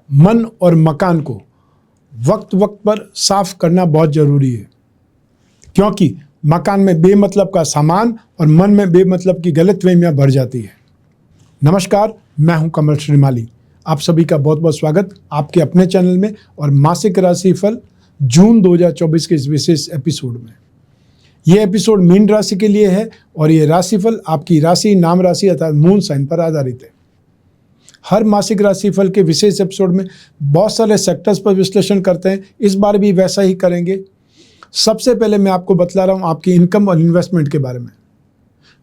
मन और मकान को वक्त वक्त पर साफ करना बहुत ज़रूरी है, क्योंकि मकान में बेमतलब का सामान और मन में बेमतलब की गलतफहमियां भर जाती है। नमस्कार, मैं हूं कमल श्रीमाली। आप सभी का बहुत बहुत स्वागत आपके अपने चैनल में और मासिक राशिफल जून 2024 के इस विशेष एपिसोड में। यह एपिसोड मीन राशि के लिए है और यह राशिफल आपकी राशि, नाम राशि अर्थात मून साइन पर आधारित है। हर मासिक राशिफल के विशेष एपिसोड में बहुत सारे सेक्टर्स पर विश्लेषण करते हैं, इस बार भी वैसा ही करेंगे। सबसे पहले मैं आपको बतला रहा हूं आपकी इनकम और इन्वेस्टमेंट के बारे में।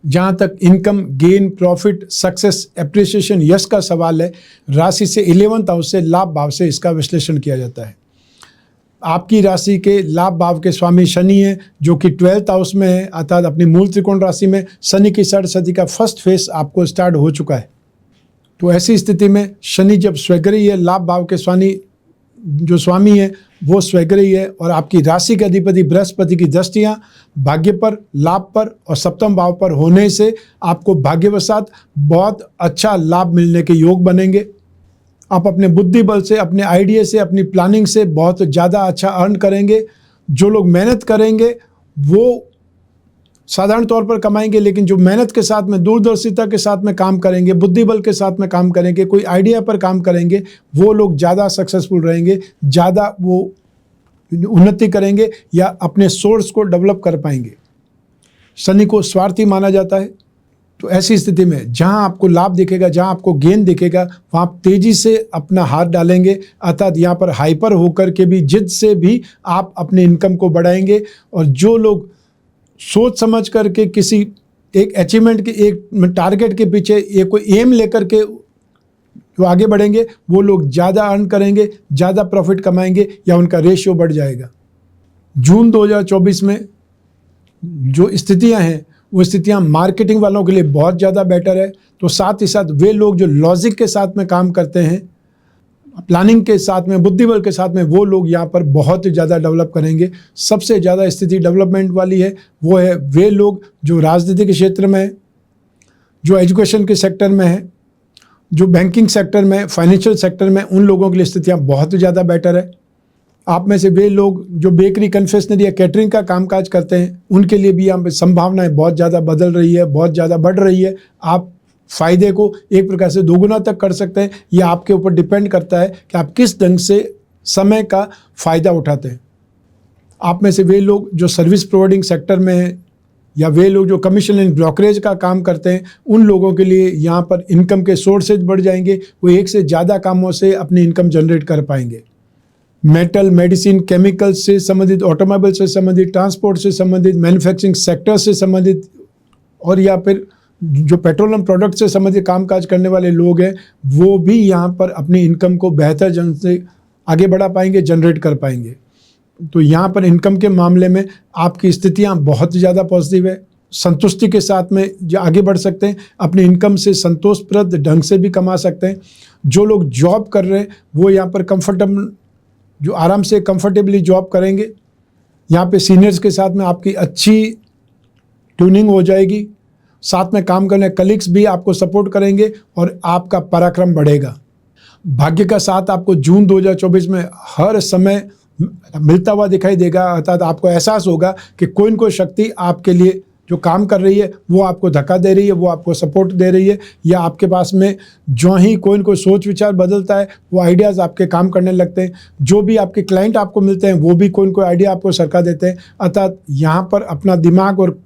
जहां तक income, gain, profit, success, appreciation, यश का सवाल है, राशि से 11th हाउस से लाभ भाव से इसका विश्लेषण किया जाता है। आपकी राशि के लाभ भाव के स्वामी शनि है, जो कि 12th हाउस में है, अर्थात अपनी मूल त्रिकोण राशि में शनि की षष्ठ का फर्स्ट फेज आपको स्टार्ट हो चुका है। तो ऐसी स्थिति में शनि जब स्वग्रही है, लाभ भाव के जो स्वामी है वो स्वग्रही है और आपकी राशि के अधिपति बृहस्पति की दृष्टियां भाग्य पर, लाभ पर और सप्तम भाव पर होने से आपको भाग्यवशात बहुत अच्छा लाभ मिलने के योग बनेंगे। आप अपने बुद्धि बल से, अपने आइडिया से, अपनी प्लानिंग से बहुत ज़्यादा अच्छा अर्न करेंगे। जो लोग मेहनत करेंगे वो साधारण तौर पर कमाएंगे, लेकिन जो मेहनत के साथ में, दूरदर्शिता के साथ में काम करेंगे, बुद्धि बल के साथ में काम करेंगे, कोई आइडिया पर काम करेंगे, वो लोग ज़्यादा सक्सेसफुल रहेंगे, ज़्यादा वो उन्नति करेंगे या अपने सोर्स को डेवलप कर पाएंगे। शनि को स्वार्थी माना जाता है, तो ऐसी स्थिति में जहां आपको लाभ दिखेगा, जहां आपको गेन दिखेगा, वहां आप तेजी से अपना हाथ डालेंगे, अर्थात यहाँ पर हाइपर होकर के भी, जिद से भी आप अपने इनकम को बढ़ाएंगे। और जो लोग सोच समझ करके किसी एक अचीवमेंट के, एक टारगेट के पीछे ये कोई एम लेकर के जो आगे बढ़ेंगे, वो लोग ज़्यादा अर्न करेंगे, ज़्यादा प्रॉफिट कमाएंगे या उनका रेशियो बढ़ जाएगा। जून 2024 में जो स्थितियां हैं वो स्थितियां मार्केटिंग वालों के लिए बहुत ज़्यादा बेटर है। तो साथ ही साथ वे लोग जो लॉजिक के साथ में काम करते हैं, प्लानिंग के साथ में, बुद्धिबल के साथ में, वो लोग यहाँ पर बहुत ही ज़्यादा डेवलप करेंगे। सबसे ज़्यादा स्थिति डेवलपमेंट वाली है वो है वे लोग जो राजनीति के क्षेत्र में है, जो एजुकेशन के सेक्टर में है, जो बैंकिंग सेक्टर में, फाइनेंशियल सेक्टर में, उन लोगों के लिए स्थितियाँ बहुत ही ज़्यादा बेटर है। आप में से वे लोग जो बेकरी, कन्फेक्शनरी या कैटरिंग का कामकाज करते हैं, उनके लिए भी यहाँ पर संभावनाएँ बहुत ज़्यादा बदल रही है, बहुत ज़्यादा बढ़ रही है। आप फ़ायदे को एक प्रकार से दोगुना तक कर सकते हैं। यह आपके ऊपर डिपेंड करता है कि आप किस ढंग से समय का फ़ायदा उठाते हैं। आप में से वे लोग जो सर्विस प्रोवाइडिंग सेक्टर में हैं या वे लोग जो कमीशन एंड ब्रोकरेज का काम करते हैं, उन लोगों के लिए यहाँ पर इनकम के सोर्सेज बढ़ जाएंगे। वो एक से ज़्यादा कामों से अपनी इनकम जनरेट कर पाएंगे। मेटल, मेडिसिन, केमिकल से संबंधित, ऑटोमोबाइल से संबंधित, ट्रांसपोर्ट से संबंधित, मैन्युफैक्चरिंग सेक्टर से संबंधित और या फिर जो पेट्रोलियम प्रोडक्ट से संबंधित कामकाज करने वाले लोग हैं, वो भी यहाँ पर अपनी इनकम को बेहतर ढंग से आगे बढ़ा पाएंगे, जनरेट कर पाएंगे। तो यहाँ पर इनकम के मामले में आपकी स्थितियाँ बहुत ज़्यादा पॉजिटिव है। संतुष्टि के साथ में जो आगे बढ़ सकते हैं, अपनी इनकम से संतोषप्रद ढंग से भी कमा सकते हैं। जो लोग जॉब कर रहे हैं वो यहाँ पर कंफर्टेबल, जो आराम से कंफर्टेबली जॉब करेंगे। यहाँ पे सीनियर्स के साथ में आपकी अच्छी ट्यूनिंग हो जाएगी। साथ में काम करने कलीग्स भी आपको सपोर्ट करेंगे और आपका पराक्रम बढ़ेगा। भाग्य का साथ आपको जून 2024 में हर समय मिलता हुआ दिखाई देगा, अर्थात आपको एहसास होगा कि कोई न कोई शक्ति आपके लिए जो काम कर रही है वो आपको धक्का दे रही है, वो आपको सपोर्ट दे रही है, या आपके पास में जो ही कोई न कोई सोच विचार बदलता है वो आइडियाज़ आपके काम करने लगते हैं। जो भी आपके क्लाइंट आपको मिलते हैं वो भी कोई न कोई आइडिया आपको सरका देते हैं। अर्थात यहाँ पर अपना दिमाग और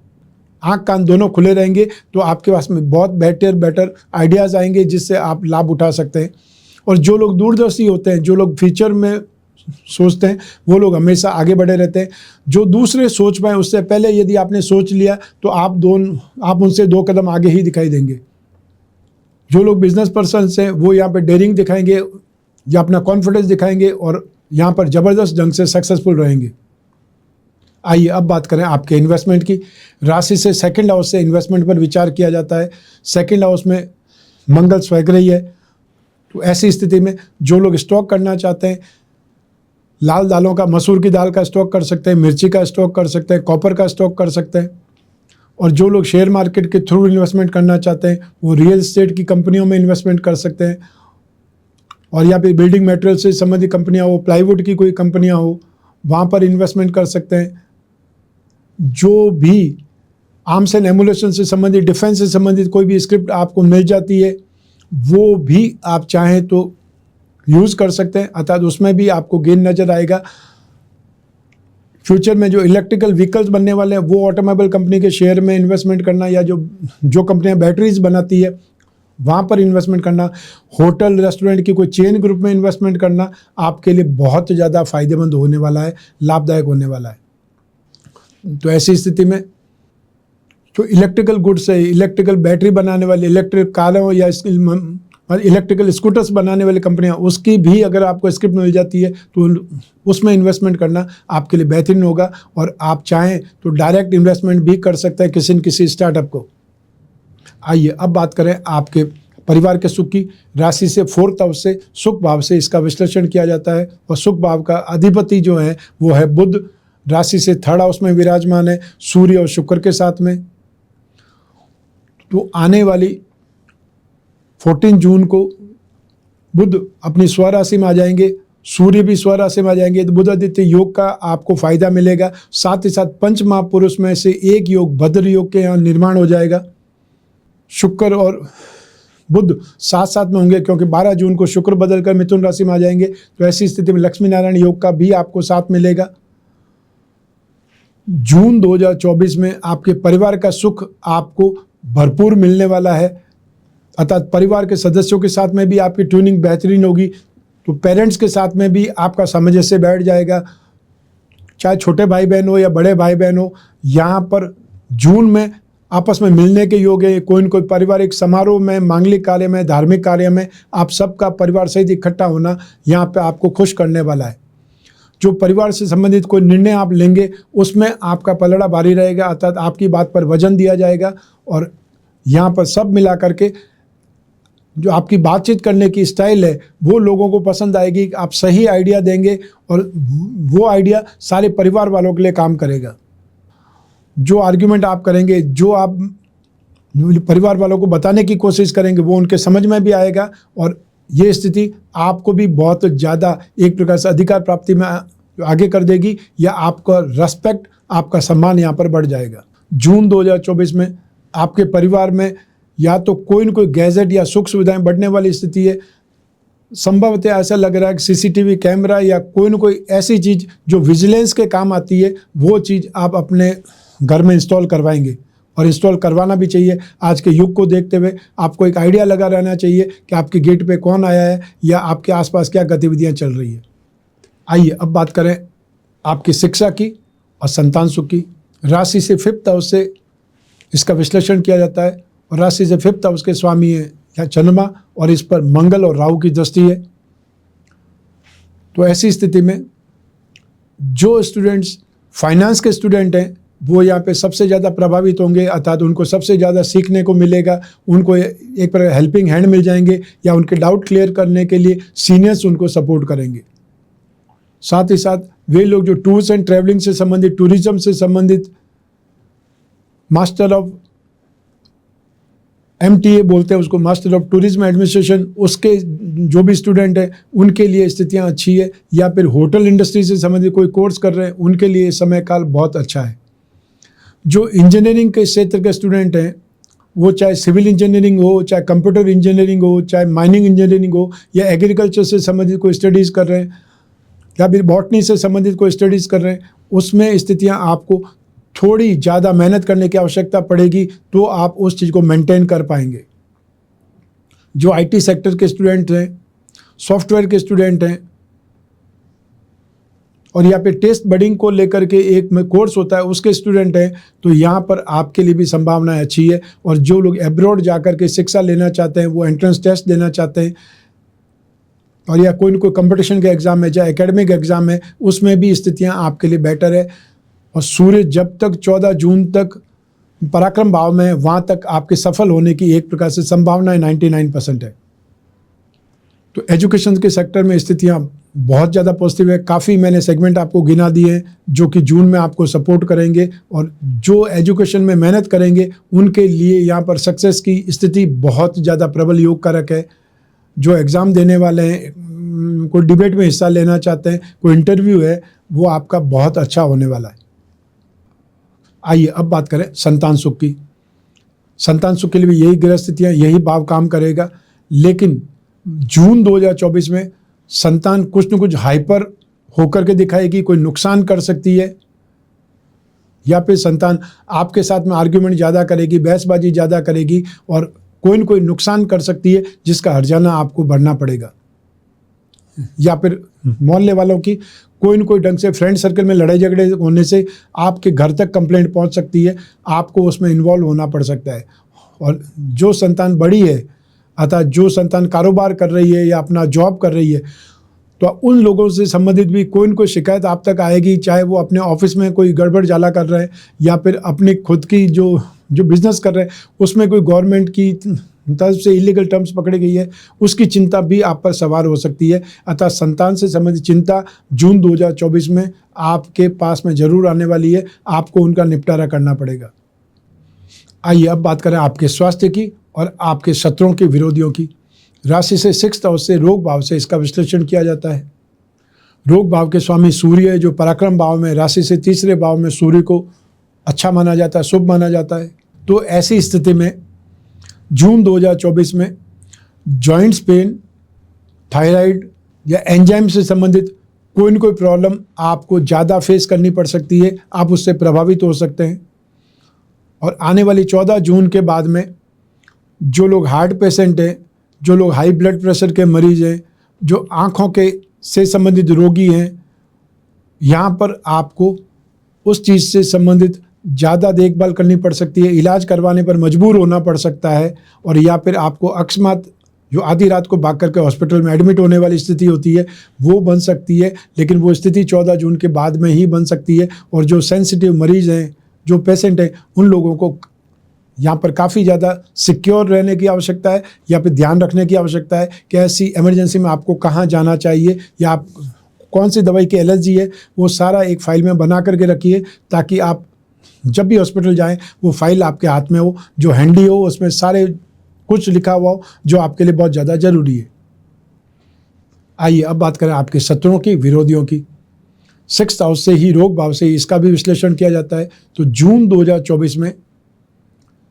आँख कान दोनों खुले रहेंगे तो आपके पास में बहुत बेटर आइडियाज़ आएंगे जिससे आप लाभ उठा सकते हैं। और जो लोग दूरदर्शी होते हैं, जो लोग फ्यूचर में सोचते हैं, वो लोग हमेशा आगे बढ़े रहते हैं। जो दूसरे सोच पाएँ उससे पहले यदि आपने सोच लिया तो आप उनसे 2 कदम आगे ही दिखाई देंगे। जो लोग बिजनेस पर्सन हैं वो यहाँ पर डेयरिंग दिखाएंगे या अपना कॉन्फिडेंस दिखाएंगे और यहाँ पर ज़बरदस्त ढंग से सक्सेसफुल रहेंगे। आइए अब बात करें आपके इन्वेस्टमेंट की। राशि से सेकंड हाउस से इन्वेस्टमेंट पर विचार किया जाता है। सेकंड हाउस में मंगल स्वग्रही है, तो ऐसी स्थिति में जो लोग स्टॉक करना चाहते हैं, लाल दालों का, मसूर की दाल का स्टॉक कर सकते हैं, मिर्ची का स्टॉक कर सकते हैं, कॉपर का स्टॉक कर सकते हैं। और जो लोग शेयर मार्केट के थ्रू इन्वेस्टमेंट करना चाहते हैं वो रियल एस्टेट की कंपनियों में इन्वेस्टमेंट कर सकते हैं। और या फिर बिल्डिंग मटेरियल से संबंधित कंपनियां हो, प्लाईवुड की कोई कंपनियां हो, वहाँ पर इन्वेस्टमेंट कर सकते हैं। जो भी आर्म्स एंड एमुलेशन से संबंधित, डिफेंस से संबंधित कोई भी स्क्रिप्ट आपको मिल जाती है, वो भी आप चाहें तो यूज़ कर सकते हैं, अर्थात उसमें भी आपको गेन नज़र आएगा। फ्यूचर में जो इलेक्ट्रिकल व्हीकल्स बनने वाले हैं, वो ऑटोमोबाइल कंपनी के शेयर में इन्वेस्टमेंट करना, या जो कंपनियां बैटरीज बनाती है वहाँ पर इन्वेस्टमेंट करना, होटल रेस्टोरेंट की कोई चेन ग्रुप में इन्वेस्टमेंट करना आपके लिए बहुत ज़्यादा फायदेमंद होने वाला है, लाभदायक होने वाला है। तो ऐसी स्थिति में जो इलेक्ट्रिकल गुड्स है, इलेक्ट्रिकल बैटरी बनाने वाली, इलेक्ट्रिक कारों या इलेक्ट्रिकल स्कूटर्स बनाने वाली कंपनियां, उसकी भी अगर आपको स्क्रिप्ट मिल जाती है तो उसमें इन्वेस्टमेंट करना आपके लिए बेहतरीन होगा। और आप चाहें तो डायरेक्ट इन्वेस्टमेंट भी कर सकते हैं किसी न किसी स्टार्टअप को। आइए अब बात करें आपके परिवार के सुख की। राशि से 4th हाउस से, सुख भाव से इसका विश्लेषण किया जाता है, और सुख भाव का अधिपति जो है वो है बुध। राशि से 3rd हाउस में विराजमान है, सूर्य और शुक्र के साथ में। तो आने वाली 14 जून को बुध अपनी स्वराशि में आ जाएंगे, सूर्य भी स्वराशि में आ जाएंगे, तो बुध आदित्य योग का आपको फायदा मिलेगा। साथ ही साथ पंच महापुरुष में से एक योग भद्र योग के यहाँ निर्माण हो जाएगा। शुक्र और बुध साथ साथ में होंगे, क्योंकि 12 जून को शुक्र बदलकर मिथुन राशि में आ जाएंगे। तो ऐसी स्थिति में लक्ष्मी नारायण योग का भी आपको साथ मिलेगा। जून 2024 में आपके परिवार का सुख आपको भरपूर मिलने वाला है, अर्थात परिवार के सदस्यों के साथ में भी आपकी ट्यूनिंग बेहतरीन होगी। तो पेरेंट्स के साथ में भी आपका सामंजस्य से बैठ जाएगा, चाहे छोटे भाई बहन हो या बड़े भाई बहन हो। यहाँ पर जून में आपस में मिलने के योग है। कोई न कोई पारिवारिक समारोह में, मांगलिक कार्य में, धार्मिक कार्य में आप सबका परिवार सहित इकट्ठा होना यहाँ पे आपको खुश करने वाला है। जो परिवार से संबंधित कोई निर्णय आप लेंगे उसमें आपका पलड़ा भारी रहेगा, अर्थात आपकी बात पर वजन दिया जाएगा। और यहाँ पर सब मिला करके जो आपकी बातचीत करने की स्टाइल है वो लोगों को पसंद आएगी। आप सही आइडिया देंगे और वो आइडिया सारे परिवार वालों के लिए काम करेगा। जो आर्ग्यूमेंट आप करेंगे, जो आप परिवार वालों को बताने की कोशिश करेंगे, वो उनके समझ में भी आएगा। और ये स्थिति आपको भी बहुत ज़्यादा एक प्रकार से अधिकार प्राप्ति में आगे कर देगी, या आपका रेस्पेक्ट, आपका सम्मान यहाँ पर बढ़ जाएगा। जून 2024 में आपके परिवार में या तो कोई न कोई गैजेट या सुख सुविधाएं बढ़ने वाली स्थिति है। संभवतः ऐसा लग रहा है कि सीसीटीवी कैमरा या कोई न कोई ऐसी चीज़ जो विजिलेंस के काम आती है, वो चीज़ आप अपने घर में इंस्टॉल करवाएंगे, और इंस्टॉल करवाना भी चाहिए। आज के युग को देखते हुए आपको एक आइडिया लगा रहना चाहिए कि आपके गेट पे कौन आया है या आपके आसपास क्या गतिविधियां चल रही है। आइए अब बात करें आपकी शिक्षा की और संतान सुख की। राशि से 5th हाउस से इसका विश्लेषण किया जाता है, और राशि से 5th हाउस के स्वामी है या चंद्रमा, और इस पर मंगल और राहु की दृष्टि है। तो ऐसी स्थिति में जो स्टूडेंट्स फाइनेंस के स्टूडेंट हैं वो यहाँ पे सबसे ज़्यादा प्रभावित होंगे, अर्थात उनको सबसे ज़्यादा सीखने को मिलेगा। उनको एक प्रकार हेल्पिंग हैंड मिल जाएंगे, या उनके डाउट क्लियर करने के लिए सीनियर्स उनको सपोर्ट करेंगे। साथ ही साथ वे लोग जो टूर्स एंड ट्रैवलिंग से संबंधित, टूरिज्म से संबंधित, मास्टर ऑफ MTA बोलते हैं उसको, मास्टर ऑफ टूरिज्म एडमिनिस्ट्रेशन, उसके जो भी स्टूडेंट हैं उनके लिए स्थितियां अच्छी है। या फिर होटल इंडस्ट्री से संबंधित कोई कोर्स कर रहे हैं, उनके लिए समय काल बहुत अच्छा है। जो इंजीनियरिंग के क्षेत्र के स्टूडेंट हैं, वो चाहे सिविल इंजीनियरिंग हो, चाहे कंप्यूटर इंजीनियरिंग हो, चाहे माइनिंग इंजीनियरिंग हो, या एग्रीकल्चर से संबंधित कोई स्टडीज़ कर रहे हैं, या फिर बॉटनी से संबंधित कोई स्टडीज़ कर रहे हैं, उसमें स्थितियां आपको थोड़ी ज़्यादा मेहनत करने की आवश्यकता पड़ेगी, तो आप उस चीज़ को मेंटेन कर पाएंगे। जो IT सेक्टर के स्टूडेंट हैं, सॉफ्टवेयर के स्टूडेंट हैं, और यहाँ पे टेस्ट बडिंग को लेकर के एक कोर्स होता है उसके स्टूडेंट हैं, तो यहाँ पर आपके लिए भी संभावनाएं अच्छी है। और जो लोग एब्रॉड जाकर के शिक्षा लेना चाहते हैं, वो एंट्रेंस टेस्ट देना चाहते हैं, और या कोई न कोई कंपटीशन के एग्ज़ाम में, चाहे एकेडमिक एग्ज़ाम है, उसमें भी स्थितियाँ आपके लिए बेटर है। और सूर्य जब तक 14 जून तक पराक्रम भाव में है, वहाँ तक आपके सफल होने की एक प्रकार से संभावना 99% है। तो एजुकेशन के सेक्टर में स्थितियाँ बहुत ज़्यादा पॉजिटिव है। काफ़ी मैंने सेगमेंट आपको गिना दिए हैं जो कि जून में आपको सपोर्ट करेंगे, और जो एजुकेशन में मेहनत करेंगे उनके लिए यहाँ पर सक्सेस की स्थिति बहुत ज़्यादा प्रबल योग कारक है। जो एग्ज़ाम देने वाले हैं, कोई डिबेट में हिस्सा लेना चाहते हैं, कोई इंटरव्यू है, वो आपका बहुत अच्छा होने वाला है। आइए अब बात करें संतान सुख की। संतान सुख के लिए भी यही ग्रह स्थितियाँ, यही भाव काम करेगा, लेकिन जून 2024 में संतान कुछ न कुछ हाइपर होकर के दिखाएगी, कोई नुकसान कर सकती है, या फिर संतान आपके साथ में आर्ग्यूमेंट ज़्यादा करेगी, बहसबाजी ज़्यादा करेगी और कोई न कोई नुकसान कर सकती है, जिसका हर्जाना आपको भरना पड़ेगा। या फिर मोहल्ले वालों की कोई न कोई ढंग से फ्रेंड सर्कल में लड़ाई झगड़े होने से आपके घर तक कंप्लेंट पहुंच सकती है, आपको उसमें इन्वॉल्व होना पड़ सकता है। और जो संतान बड़ी है, अतः जो संतान कारोबार कर रही है या अपना जॉब कर रही है, तो उन लोगों से संबंधित भी कोई न कोई शिकायत आप तक आएगी, चाहे वो अपने ऑफिस में कोई गड़बड़ जाला कर रहे हैं या फिर अपनी खुद की जो बिज़नेस कर रहे हैं उसमें कोई गवर्नमेंट की तरफ से इलीगल टर्म्स पकड़ी गई है, उसकी चिंता भी आप पर सवार हो सकती है। अतः संतान से संबंधित चिंता जून 2024 में आपके पास में जरूर आने वाली है, आपको उनका निपटारा करना पड़ेगा। आइए अब बात करें आपके स्वास्थ्य की और आपके शत्रुओं के विरोधियों की। राशि से 6th हाउस से रोग भाव से इसका विश्लेषण किया जाता है। रोग भाव के स्वामी सूर्य है, जो पराक्रम भाव में, राशि से 3रे भाव में सूर्य को अच्छा माना जाता है, शुभ माना जाता है। तो ऐसी स्थिति में जून 2024 में जॉइंट्स पेन, थायराइड या एंजाइम से संबंधित कोई न कोई प्रॉब्लम आपको ज़्यादा फेस करनी पड़ सकती है, आप उससे प्रभावित हो सकते हैं। और आने वाली 14 जून के बाद में जो लोग हार्ट पेशेंट हैं, जो लोग हाई ब्लड प्रेशर के मरीज हैं, जो आँखों के से संबंधित रोगी हैं, यहाँ पर आपको उस चीज़ से संबंधित ज़्यादा देखभाल करनी पड़ सकती है, इलाज करवाने पर मजबूर होना पड़ सकता है। और या फिर आपको अकस्मात जो आधी रात को भाग करके हॉस्पिटल में एडमिट होने वाली स्थिति होती है वो बन सकती है, लेकिन वो स्थिति 14 जून के बाद में ही बन सकती है। और जो सेंसिटिव मरीज़ हैं, जो पेशेंट हैं, उन लोगों को यहाँ पर काफ़ी ज़्यादा सिक्योर रहने की आवश्यकता है, या फिर ध्यान रखने की आवश्यकता है कि ऐसी इमरजेंसी में आपको कहाँ जाना चाहिए, या आप कौन सी दवाई की एलर्जी है, वो सारा एक फ़ाइल में बना करके रखिए, ताकि आप जब भी हॉस्पिटल जाएं वो फाइल आपके हाथ में हो, जो हैंडी हो, उसमें सारे कुछ लिखा हुआ हो जो आपके लिए बहुत ज़्यादा ज़रूरी है। आइए अब बात करें आपके शत्रुओं की, विरोधियों की। 6th हाउस से ही रोग भाव से इसका भी विश्लेषण किया जाता है। तो जून 2024 में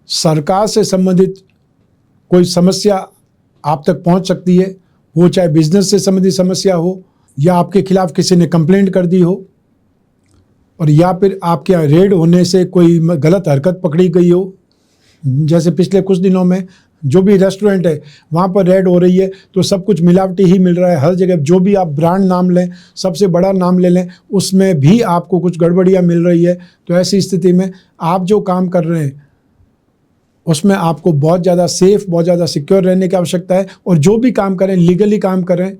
सरकार से संबंधित कोई समस्या आप तक पहुंच सकती है, वो चाहे बिजनेस से संबंधित समस्या हो, या आपके खिलाफ किसी ने कंप्लेंट कर दी हो, और या फिर आपके यहाँ रेड होने से कोई गलत हरकत पकड़ी गई हो। जैसे पिछले कुछ दिनों में जो भी रेस्टोरेंट है वहाँ पर रेड हो रही है, तो सब कुछ मिलावटी ही मिल रहा है हर जगह। जो भी आप ब्रांड नाम लें, सबसे बड़ा नाम ले लें, उसमें भी आपको कुछ गड़बड़ियाँ मिल रही है। तो ऐसी स्थिति में आप जो काम कर रहे हैं उसमें आपको बहुत ज़्यादा सेफ, बहुत ज़्यादा सिक्योर रहने की आवश्यकता है। और जो भी काम करें, लीगली काम करें।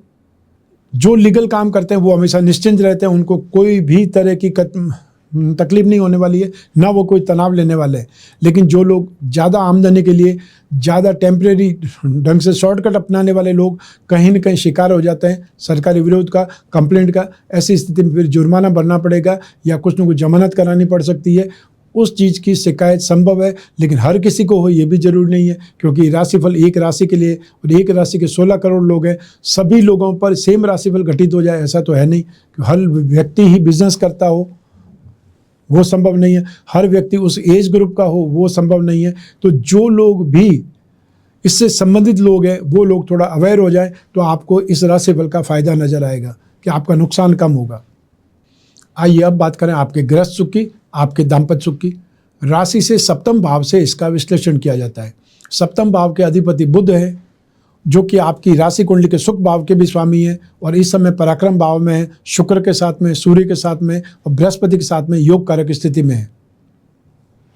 जो लीगल काम करते हैं वो हमेशा निश्चिंत रहते हैं, उनको कोई भी तरह की तकलीफ नहीं होने वाली है, ना वो कोई तनाव लेने वाले हैं। लेकिन जो लोग ज़्यादा आमदनी के लिए ज़्यादा टेम्परेरी ढंग से शॉर्टकट अपनाने वाले लोग कहीं न कहीं शिकार हो जाते हैं सरकारी विरोध का, कंप्लेंट का। ऐसी स्थिति में फिर जुर्माना भरना पड़ेगा या कुछ न कुछ जमानत करानी पड़ सकती है। उस चीज़ की शिकायत संभव है, लेकिन हर किसी को हो ये भी जरूरी नहीं है, क्योंकि राशिफल एक राशि के लिए, और एक राशि के 16 करोड़ लोग हैं। सभी लोगों पर सेम राशिफल घटित हो जाए ऐसा तो है नहीं। हर व्यक्ति ही बिजनेस करता हो वो संभव नहीं है, हर व्यक्ति उस एज ग्रुप का हो वो संभव नहीं है। तो जो लोग भी इससे संबंधित लोग हैं वो लोग थोड़ा अवेयर हो जाए, तो आपको इस राशिफल का फ़ायदा नज़र आएगा कि आपका नुकसान कम होगा। आइए अब बात करें आपके गृहस्थ सुख की, आपके दाम्पत्य सुख की। राशि से 7म भाव से इसका विश्लेषण किया जाता है। 7म भाव के अधिपति बुध है, जो कि आपकी राशि कुंडली के सुख भाव के भी स्वामी है, और इस समय पराक्रम भाव में है, शुक्र के साथ में, सूर्य के साथ में और बृहस्पति के साथ में योग कारक स्थिति में है।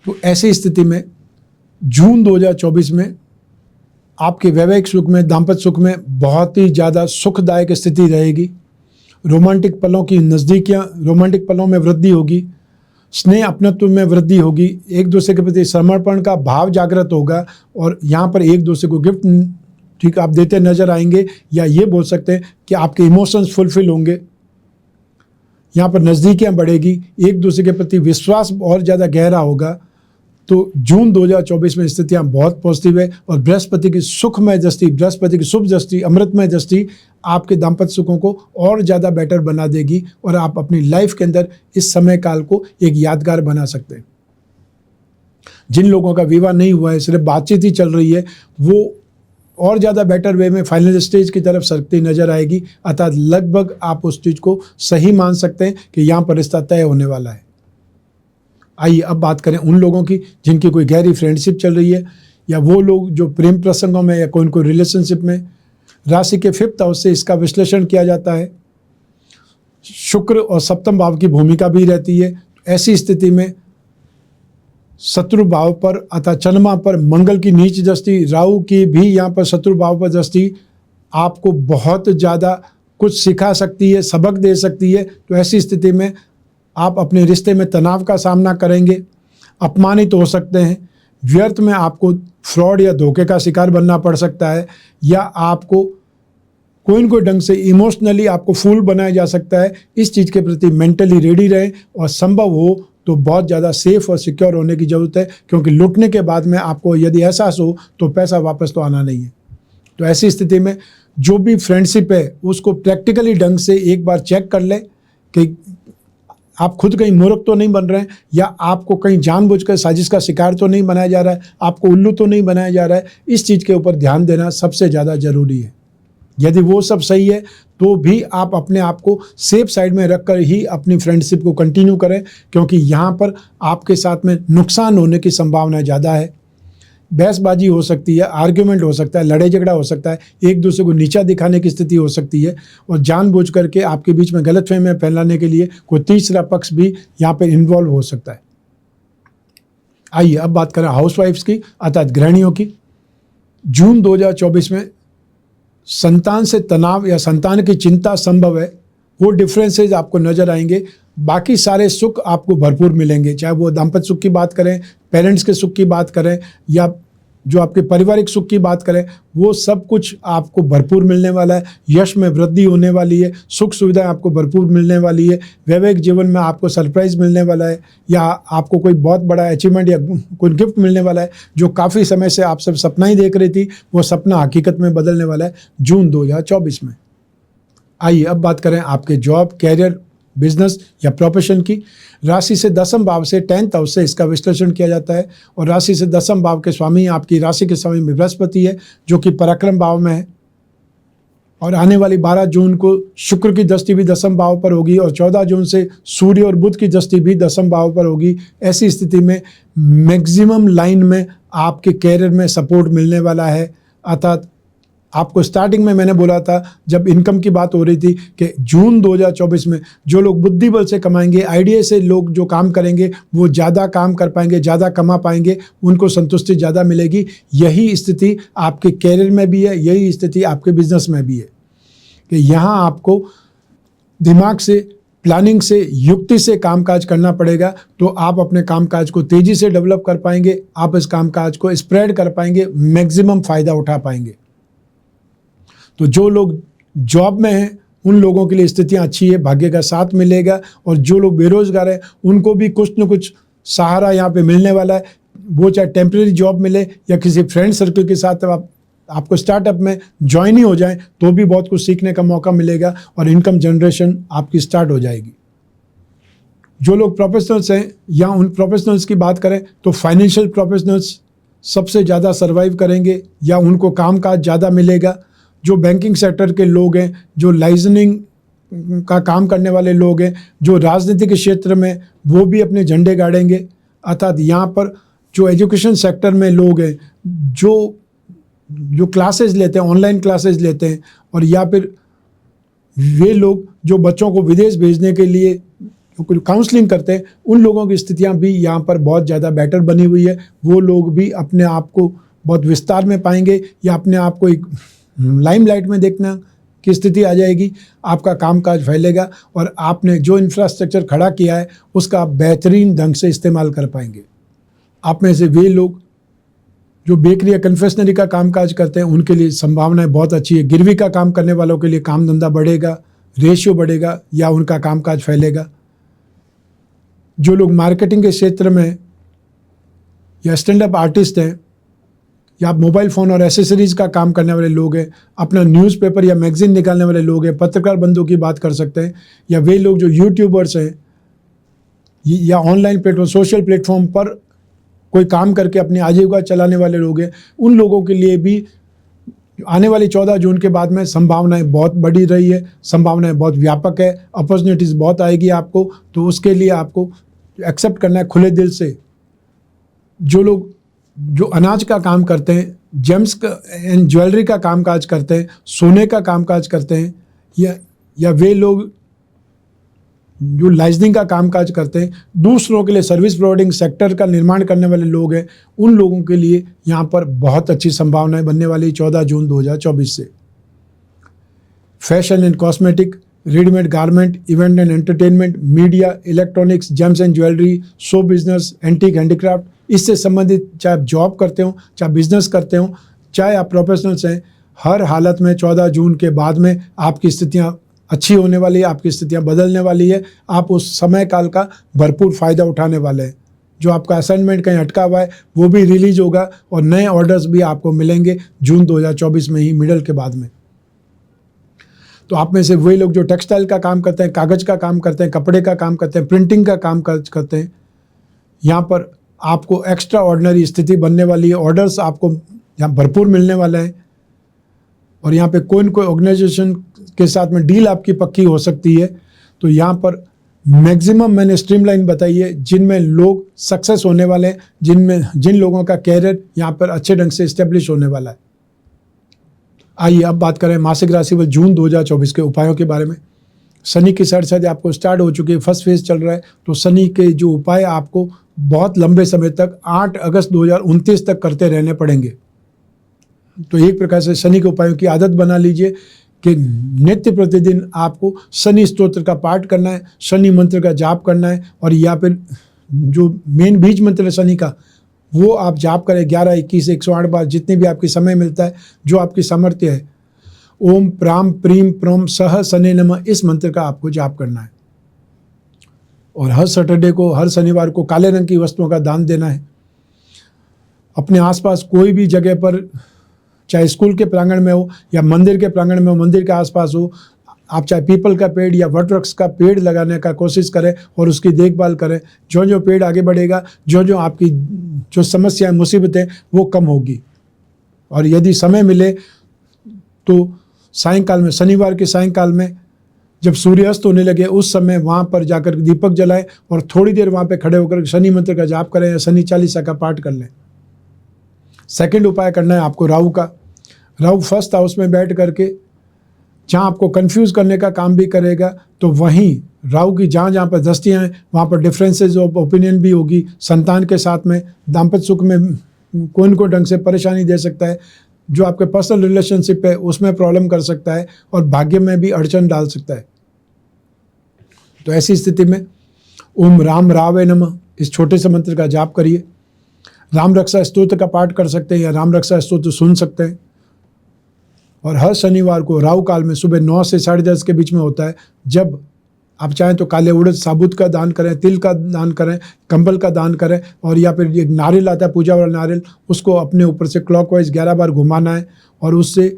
तो ऐसी स्थिति में जून 2024 में आपके वैवाहिक सुख में, दाम्पत्य सुख में बहुत ही ज़्यादा सुखदायक स्थिति रहेगी। रोमांटिक पलों की नज़दीकियाँ, रोमांटिक पलों में वृद्धि होगी, स्नेह अपनत्व में वृद्धि होगी, एक दूसरे के प्रति समर्पण का भाव जागृत होगा, और यहाँ पर एक दूसरे को गिफ्ट ठीक आप देते नजर आएंगे, या ये बोल सकते हैं कि आपके इमोशंस फुलफिल होंगे। यहाँ पर नज़दीकियाँ बढ़ेगी, एक दूसरे के प्रति विश्वास और ज़्यादा गहरा होगा। तो जून 2024 में स्थितियाँ बहुत पॉजिटिव है, और बृहस्पति की सुखमय दृष्टि, बृहस्पति की शुभ दृष्टि, अमृतमय दृष्टि आपके दाम्पत्य सुखों को और ज़्यादा बेटर बना देगी और आप अपनी लाइफ के अंदर इस समय काल को एक यादगार बना सकते हैं। जिन लोगों का विवाह नहीं हुआ है, सिर्फ बातचीत ही चल रही है, वो और ज़्यादा बेटर वे में फाइनल स्टेज की तरफ सरकती नजर आएगी। अर्थात लगभग आप उस चीज़ को सही मान सकते हैं कि यहाँ पर रिश्ता तय होने वाला है। आइए अब बात करें उन लोगों की जिनकी कोई गहरी फ्रेंडशिप चल रही है, या वो लोग जो प्रेम प्रसंगों में या कोई रिलेशनशिप में। राशि के 5th हाउस से इसका विश्लेषण किया जाता है। शुक्र और सप्तम भाव की भूमिका भी रहती है। ऐसी स्थिति में शत्रु भाव पर अर्थात चंद्रमा पर मंगल की नीच दृष्टि, राहु की भी यहाँ पर शत्रु भाव पर दृष्टि आपको बहुत ज़्यादा कुछ सिखा सकती है, सबक दे सकती है। तो ऐसी स्थिति में आप अपने रिश्ते में तनाव का सामना करेंगे, अपमानित हो सकते हैं, व्यर्थ में आपको फ्रॉड या धोखे का शिकार बनना पड़ सकता है, या आपको कोई न कोई ढंग से इमोशनली आपको फूल बनाया जा सकता है। इस चीज़ के प्रति मेंटली रेडी रहें और संभव हो तो बहुत ज़्यादा सेफ और सिक्योर होने की ज़रूरत है, क्योंकि लुटने के बाद में आपको यदि एहसास हो तो पैसा वापस तो आना नहीं है। तो ऐसी स्थिति में जो भी फ्रेंडशिप है उसको प्रैक्टिकली ढंग से एक बार चेक कर लें कि आप खुद कहीं मूर्ख तो नहीं बन रहे हैं, या आपको कहीं जानबूझकर साजिश का शिकार तो नहीं बनाया जा रहा है, आपको उल्लू तो नहीं बनाया जा रहा है। इस चीज़ के ऊपर ध्यान देना सबसे ज़्यादा ज़रूरी है। यदि वो सब सही है तो भी आप अपने आप को सेफ साइड में रखकर ही अपनी फ्रेंडशिप को कंटिन्यू करें, क्योंकि यहाँ पर आपके साथ में नुकसान होने की संभावना ज़्यादा है। बहसबाजी हो सकती है, आर्ग्यूमेंट हो सकता है, लड़ाई झगड़ा हो सकता है, एक दूसरे को नीचा दिखाने की स्थिति हो सकती है, और जानबूझ करके आपके बीच में गलतफहमी फैलाने के लिए कोई तीसरा पक्ष भी यहाँ पर इन्वॉल्व हो सकता है। आइए अब बात करें हाउसवाइफ्स की अर्थात गृहिणियों की। जून 2024 में संतान से तनाव या संतान की चिंता संभव है। वो डिफरेंसेस आपको नजर आएंगे। बाकी सारे सुख आपको भरपूर मिलेंगे, चाहे वो दाम्पत्य सुख की बात करें, पेरेंट्स के सुख की बात करें, या जो आपके पारिवारिक सुख की बात करें, वो सब कुछ आपको भरपूर मिलने वाला है। यश में वृद्धि होने वाली है, सुख सुविधाएं आपको भरपूर मिलने वाली है, वैवाहिक जीवन में आपको सरप्राइज मिलने वाला है, या आपको कोई बहुत बड़ा अचीवमेंट या कोई गिफ्ट मिलने वाला है जो काफ़ी समय से आप सब सपना ही देख रही थी, वो सपना हकीकत में बदलने वाला है जून 2024 में। आइए अब बात करें आपके जॉब, कैरियर, बिजनेस या प्रोफेशन की। राशि से 10वें भाव से 10th हाउस से इसका विश्लेषण किया जाता है, और राशि से 10वें भाव के स्वामी आपकी राशि के स्वामी बृहस्पति है, जो कि पराक्रम भाव में है। और आने वाली 12 जून को शुक्र की दृष्टि भी 10वें भाव पर होगी, और 14 जून से सूर्य और बुध की दृष्टि भी 10वें भाव पर होगी। ऐसी स्थिति में मैक्सिमम लाइन में आपके कैरियर में सपोर्ट मिलने वाला है। अर्थात आपको स्टार्टिंग में मैंने बोला था जब इनकम की बात हो रही थी कि जून 2024 में जो लोग बुद्धि बल से कमाएंगे, आइडिया से लोग जो काम करेंगे वो ज़्यादा काम कर पाएंगे, ज़्यादा कमा पाएंगे, उनको संतुष्टि ज़्यादा मिलेगी। यही स्थिति आपके कैरियर में भी है, यही स्थिति आपके बिजनेस में भी है कि यहाँ आपको दिमाग से, प्लानिंग से, युक्ति से कामकाज करना पड़ेगा, तो आप अपने कामकाज को तेज़ी से डेवलप कर पाएंगे, आप इस कामकाज को स्प्रेड कर पाएंगे, मैक्सिमम फ़ायदा उठा पाएंगे। तो जो लोग जॉब में हैं उन लोगों के लिए स्थितियां अच्छी है, भाग्य का साथ मिलेगा, और जो लोग बेरोजगार हैं उनको भी कुछ न कुछ सहारा यहाँ पे मिलने वाला है। वो चाहे टेम्परेरी जॉब मिले या किसी फ्रेंड सर्कल के साथ आपको स्टार्टअप में ज्वाइन ही हो जाए तो भी बहुत कुछ सीखने का मौका मिलेगा और इनकम जनरेशन आपकी स्टार्ट हो जाएगी। जो लोग प्रोफेशनल्स हैं या उन प्रोफेशनल्स की बात करें तो फाइनेंशियल प्रोफेशनल्स सबसे ज़्यादा सर्वाइव करेंगे या उनको कामकाज ज़्यादा मिलेगा। जो बैंकिंग सेक्टर के लोग हैं, जो लाइसेंसिंग का काम करने वाले लोग हैं, जो राजनीति के क्षेत्र में, वो भी अपने झंडे गाड़ेंगे। अर्थात यहाँ पर जो एजुकेशन सेक्टर में लोग हैं, जो क्लासेस लेते हैं, ऑनलाइन क्लासेस लेते हैं, और या फिर वे लोग जो बच्चों को विदेश भेजने के लिए काउंसलिंग करते हैं, उन लोगों की स्थितियाँ भी यहाँ पर बहुत ज़्यादा बेटर बनी हुई है। वो लोग भी अपने आप को बहुत विस्तार में पाएंगे या अपने आप को एक लाइमलाइट में देखना की स्थिति आ जाएगी। आपका कामकाज फैलेगा और आपने जो इंफ्रास्ट्रक्चर खड़ा किया है उसका आप बेहतरीन ढंग से इस्तेमाल कर पाएंगे। आप में से वे लोग जो बेकरी या कन्फेक्शनरी का कामकाज करते हैं उनके लिए संभावनाएं बहुत अच्छी है। गिरवी का काम करने वालों के लिए काम धंधा बढ़ेगा, रेशियो बढ़ेगा या उनका कामकाज फैलेगा। जो लोग मार्केटिंग के क्षेत्र में या स्टैंड अप आर्टिस्ट हैं या आप मोबाइल फ़ोन और एसेसरीज़ का काम करने वाले लोग हैं, अपना न्यूज़पेपर या मैगज़ीन निकालने वाले लोग हैं, पत्रकार बंधुओं की बात कर सकते हैं, या वे लोग जो यूट्यूबर्स हैं या ऑनलाइन प्लेटफॉर्म, सोशल प्लेटफॉर्म पर कोई काम करके अपनी आजीविका चलाने वाले लोग हैं, उन लोगों के लिए भी आने वाली 14 जून के बाद में संभावनाएं बहुत बढ़ी रही है, संभावनाएं बहुत व्यापक है, अपॉर्चुनिटीज़ बहुत आएगी आपको। तो उसके लिए आपको एक्सेप्ट करना है खुले दिल से। जो लोग जो अनाज का काम करते हैं, जेम्स का एंड ज्वेलरी का कामकाज करते हैं, सोने का कामकाज करते हैं, या वे लोग जो लाइजनिंग का कामकाज करते हैं, दूसरों के लिए सर्विस प्रोवाइडिंग सेक्टर का निर्माण करने वाले लोग हैं, उन लोगों के लिए यहाँ पर बहुत अच्छी संभावनाएं बनने वाली 14 जून 2024 से। Fashion and cosmetic, readymade garment, event and entertainment, media, electronics, James and jewellery, show business, antique handicraft, इससे संबंधित चाहे आप जॉब करते हो, चाहे बिजनेस करते हो, चाहे आप प्रोफेशनल्स हैं, हर हालत में 14 जून के बाद में आपकी स्थितियाँ अच्छी होने वाली है, आपकी स्थितियाँ बदलने वाली है। आप उस समय काल का भरपूर फ़ायदा उठाने वाले हैं। जो आपका असाइनमेंट कहीं अटका हुआ है वो भी रिलीज होगा और नए ऑर्डर्स भी आपको मिलेंगे जून 2024 में ही, मिडल के बाद में। तो आप में से वही लोग जो टेक्सटाइल का काम करते हैं, कागज़ का काम करते हैं, कपड़े का काम करते हैं, प्रिंटिंग का काम करते हैं, यहाँ पर आपको एक्स्ट्रा ऑर्डिनरी स्थिति बनने वाली है। ऑर्डर्स आपको यहाँ भरपूर मिलने वाले हैं और यहाँ पे कोई न कोई ऑर्गेनाइजेशन के साथ में डील आपकी पक्की हो सकती है। तो यहाँ पर मैक्सिमम मैंने स्ट्रीमलाइन बताई है जिनमें लोग सक्सेस होने वाले हैं, जिन लोगों का कैरियर यहाँ पर अच्छे ढंग से इस्टेब्लिश होने वाला है। आइए अब बात करें मासिक राशिफल जून 2024 के उपायों के बारे में। शनि की सैड आपको स्टार्ट हो चुकी है, फर्स्ट फेज चल रहा है। तो शनि के जो उपाय आपको बहुत लंबे समय तक 8 अगस्त 2029 तक करते रहने पड़ेंगे। तो एक प्रकार से शनि के उपायों की आदत बना लीजिए कि नित्य प्रतिदिन आपको शनि स्तोत्र का पाठ करना है, शनि मंत्र का जाप करना है, और या फिर जो मेन बीज मंत्र है शनि का वो आप जाप करें 11, 21, 108 बार, जितने भी आपकी समय मिलता है, जो आपकी सामर्थ्य है। ओम प्राम प्रीम प्रम सह शनि नमः, इस मंत्र का आपको जाप करना है। और हर सैटरडे को, हर शनिवार को काले रंग की वस्तुओं का दान देना है। अपने आसपास कोई भी जगह पर, चाहे स्कूल के प्रांगण में हो या मंदिर के प्रांगण में हो, मंदिर के आसपास हो, आप चाहे पीपल का पेड़ या वटवृक्ष का पेड़ लगाने का कोशिश करें और उसकी देखभाल करें। जो जो पेड़ आगे बढ़ेगा, जो जो आपकी जो समस्याएं, मुसीबतें वो कम होगी। और यदि समय मिले तो सायंकाल में, शनिवार के सायंकाल में जब सूर्यास्त होने लगे उस समय वहाँ पर जाकर दीपक जलाएं और थोड़ी देर वहाँ पे खड़े होकर शनि मंत्र का जाप करें या शनि चालीसा का पाठ कर लें। सेकंड उपाय करना है आपको राहु का। राहु फर्स्ट हाउस में बैठ करके जहाँ आपको कंफ्यूज करने का काम भी करेगा, तो वहीं राहु की जहाँ पर दृष्टियाँ हैं वहाँ पर डिफरेंसेस ऑफ ओपिनियन भी होगी। संतान के साथ में, दाम्पत्य सुख में कोई न कोई ढंग से परेशानी दे सकता है। जो आपके पर्सनल रिलेशनशिप है उसमें प्रॉब्लम कर सकता है और भाग्य में भी अड़चन डाल सकता है। तो ऐसी स्थिति में ओम राम रावे नमः, इस छोटे से मंत्र का जाप करिए। राम रक्षा स्तोत्र का पाठ कर सकते हैं या राम रक्षा स्तोत्र सुन सकते हैं। और हर शनिवार को राहु काल में सुबह 9 से 10:30 के बीच में होता है। जब आप चाहें तो काले उड़द साबुत का दान करें, तिल का दान करें, कंबल का दान करें, और या फिर एक नारियल आता है पूजा वाला नारियल, उसको अपने ऊपर से क्लॉकवाइज 11 बार घुमाना है और उससे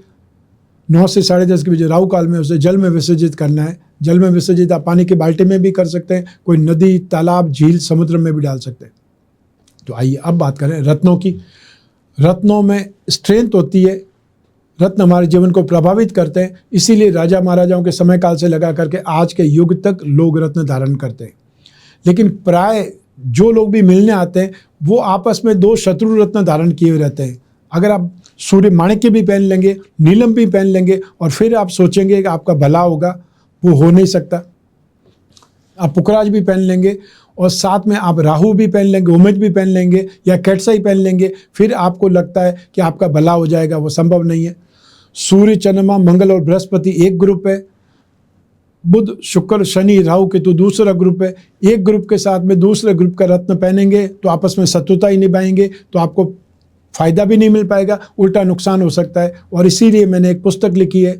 9 से 10:30 के बीच राहु काल में उसे जल में विसर्जित करना है। जल में विसर्जित आप पानी के बाल्टी में भी कर सकते हैं, कोई नदी, तालाब, झील, समुद्र में भी डाल सकते हैं। तो आइए अब बात करें रत्नों की। रत्नों में स्ट्रेंथ होती है, रत्न हमारे जीवन को प्रभावित करते हैं, इसीलिए राजा महाराजाओं के समय काल से लगा करके आज के युग तक लोग रत्न धारण करते हैं। लेकिन प्राय जो लोग भी मिलने आते हैं वो आपस में 2 शत्रु रत्न धारण किए हुए रहते हैं। अगर आप सूर्य माणिक्य भी पहन लेंगे, नीलम भी पहन लेंगे और फिर आप सोचेंगे कि आपका भला होगा, वो हो नहीं सकता। आप पुखराज भी पहन लेंगे और साथ में आप राहु भी पहन लेंगे, उमेद भी पहन लेंगे या कैटसा ही पहन लेंगे, फिर आपको लगता है कि आपका भला हो जाएगा, वो संभव नहीं है। सूर्य, चंद्रमा, मंगल और बृहस्पति एक ग्रुप है, बुध, शुक्र, शनि, राहु, केतु दूसरा ग्रुप है। एक ग्रुप के साथ में दूसरे ग्रुप का रत्न पहनेंगे तो आपस में शत्रुता ही निभाएंगे, तो आपको फायदा भी नहीं मिल पाएगा, उल्टा नुकसान हो सकता है। और इसीलिए मैंने एक पुस्तक लिखी है,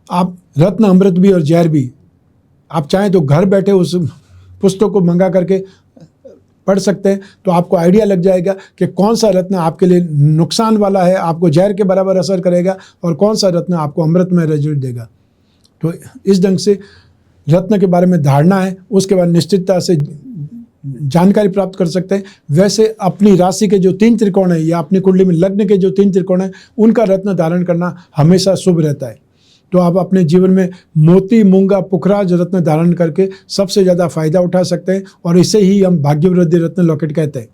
आप रत्न, अमृत भी और जहर भी, आप चाहें तो घर बैठे उस पुस्तक को मंगा करके पढ़ सकते हैं तो आपको आइडिया लग जाएगा कि कौन सा रत्न आपके लिए नुकसान वाला है, आपको जहर के बराबर असर करेगा, और कौन सा रत्न आपको अमृतमय रिजल्ट देगा। तो इस ढंग से रत्न के बारे में धारणा है, उसके बाद निश्चितता से जानकारी प्राप्त कर सकते हैं। वैसे अपनी राशि के जो 3 त्रिकोण हैं या अपनी कुंडली में लग्न के जो 3 त्रिकोण हैं उनका रत्न धारण करना हमेशा शुभ रहता है। तो आप अपने जीवन में मोती, मूंगा, पुखराज रत्न धारण करके सबसे ज़्यादा फायदा उठा सकते हैं, और इसे ही हम भाग्यवृद्धि रत्न लॉकेट कहते हैं।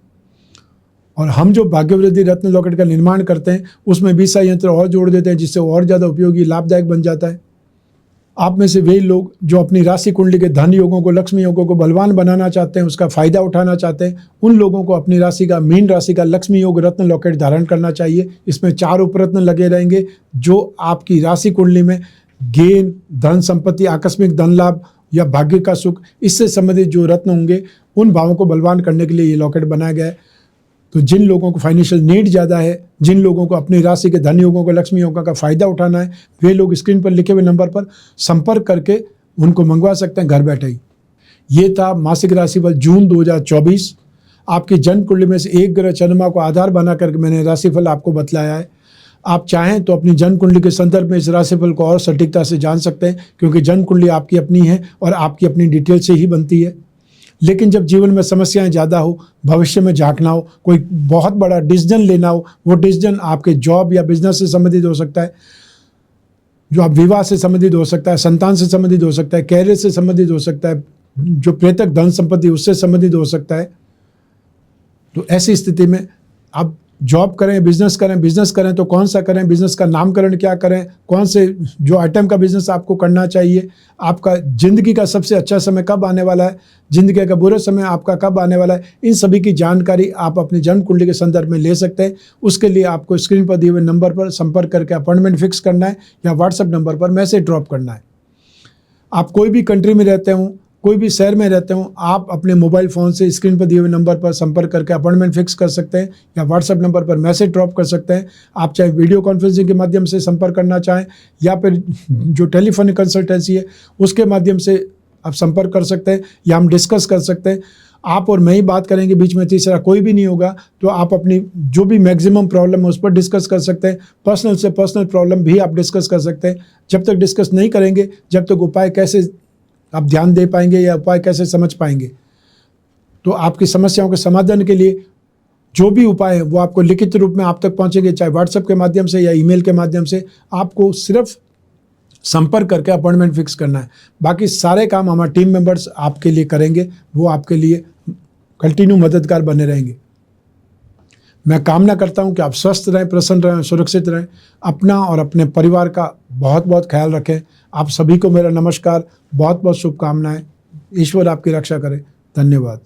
और हम जो भाग्यवृद्धि रत्न लॉकेट का निर्माण करते हैं उसमें 20 यंत्र और जोड़ देते हैं, जिससे और ज़्यादा उपयोगी, लाभदायक बन जाता है। आप में से वही लोग जो अपनी राशि कुंडली के धन योगों को, लक्ष्मी योगों को बलवान बनाना चाहते हैं, उसका फायदा उठाना चाहते हैं, उन लोगों को अपनी राशि का, मीन राशि का लक्ष्मी योग रत्न लॉकेट धारण करना चाहिए। इसमें 4 उपरत्न लगे रहेंगे जो आपकी राशि कुंडली में गेन, धन संपत्ति, आकस्मिक धन लाभ या भाग्य का सुख, इससे संबंधित जो रत्न होंगे उन भावों को बलवान करने के लिए ये लॉकेट बनाया गया है। तो जिन लोगों को फाइनेंशियल नीड ज़्यादा है, जिन लोगों को अपनी राशि के धन योगों को, लक्ष्मी योगों का फ़ायदा उठाना है, वे लोग स्क्रीन पर लिखे हुए नंबर पर संपर्क करके उनको मंगवा सकते हैं घर बैठे ही। ये था मासिक राशिफल जून 2024। आपकी जन्म कुंडली में से एक ग्रह चंद्रमा को आधार बना करके मैंने राशिफल आपको बतलाया है। आप चाहें तो अपनी जन्म कुंडली के संदर्भ में इस राशिफल को और सटीकता से जान सकते हैं, क्योंकि जन्म कुंडली आपकी अपनी है और आपकी अपनी डिटेल से ही बनती है। लेकिन जब जीवन में समस्याएं ज़्यादा हो, भविष्य में झांकना हो, कोई बहुत बड़ा डिसीजन लेना हो, वो डिसीजन आपके जॉब या बिजनेस से संबंधित हो सकता है, जो आप विवाह से संबंधित हो सकता है, संतान से संबंधित हो सकता है, कैरियर से संबंधित हो सकता है, जो प्रेतक धन संपत्ति उससे संबंधित हो सकता है। तो ऐसी स्थिति में आप जॉब करें, बिजनेस करें तो कौन सा करें, बिजनेस का नामकरण क्या करें, कौन से जो आइटम का बिजनेस आपको करना चाहिए, आपका ज़िंदगी का सबसे अच्छा समय कब आने वाला है, ज़िंदगी का बुरा समय आपका कब आने वाला है, इन सभी की जानकारी आप अपनी जन्म कुंडली के संदर्भ में ले सकते हैं। उसके लिए आपको स्क्रीन पर दिए हुए नंबर पर संपर्क करके अपॉइंटमेंट फिक्स करना है या व्हाट्सएप नंबर पर मैसेज ड्रॉप करना है। आप कोई भी कंट्री में रहते हों, कोई भी शहर में रहते हो, आप अपने मोबाइल फ़ोन से स्क्रीन पर दिए हुए नंबर पर संपर्क करके अपॉइंटमेंट फिक्स कर सकते हैं या व्हाट्सएप नंबर पर मैसेज ड्रॉप कर सकते हैं। आप चाहे वीडियो कॉन्फ्रेंसिंग के माध्यम से संपर्क करना चाहें या फिर जो टेलीफोनिक कंसल्टेंसी है उसके माध्यम से आप संपर्क कर सकते हैं या हम डिस्कस कर सकते हैं। आप और मैं ही बात करेंगे, बीच में तीसरा कोई भी नहीं होगा। तो आप अपनी जो भी मैक्सिमम प्रॉब्लम है उस पर डिस्कस कर सकते हैं। पर्सनल से पर्सनल प्रॉब्लम भी आप डिस्कस कर सकते हैं। जब तक डिस्कस नहीं करेंगे, जब तक उपाय कैसे आप ध्यान दे पाएंगे या उपाय कैसे समझ पाएंगे। तो आपकी समस्याओं के समाधान के लिए जो भी उपाय है वो आपको लिखित रूप में आप तक पहुंचेंगे, चाहे व्हाट्सएप के माध्यम से या ईमेल के माध्यम से। आपको सिर्फ संपर्क करके अपॉइंटमेंट फिक्स करना है। बाकी सारे काम हमारे टीम मेंबर्स आपके लिए करेंगे, वो आपके लिए कंटिन्यू मददगार बने रहेंगे। मैं कामना करता हूं कि आप स्वस्थ रहें, प्रसन्न रहें, सुरक्षित रहें। अपना और अपने परिवार का बहुत बहुत ख्याल रखें। आप सभी को मेरा नमस्कार, बहुत बहुत शुभकामनाएं। ईश्वर आपकी रक्षा करे। धन्यवाद।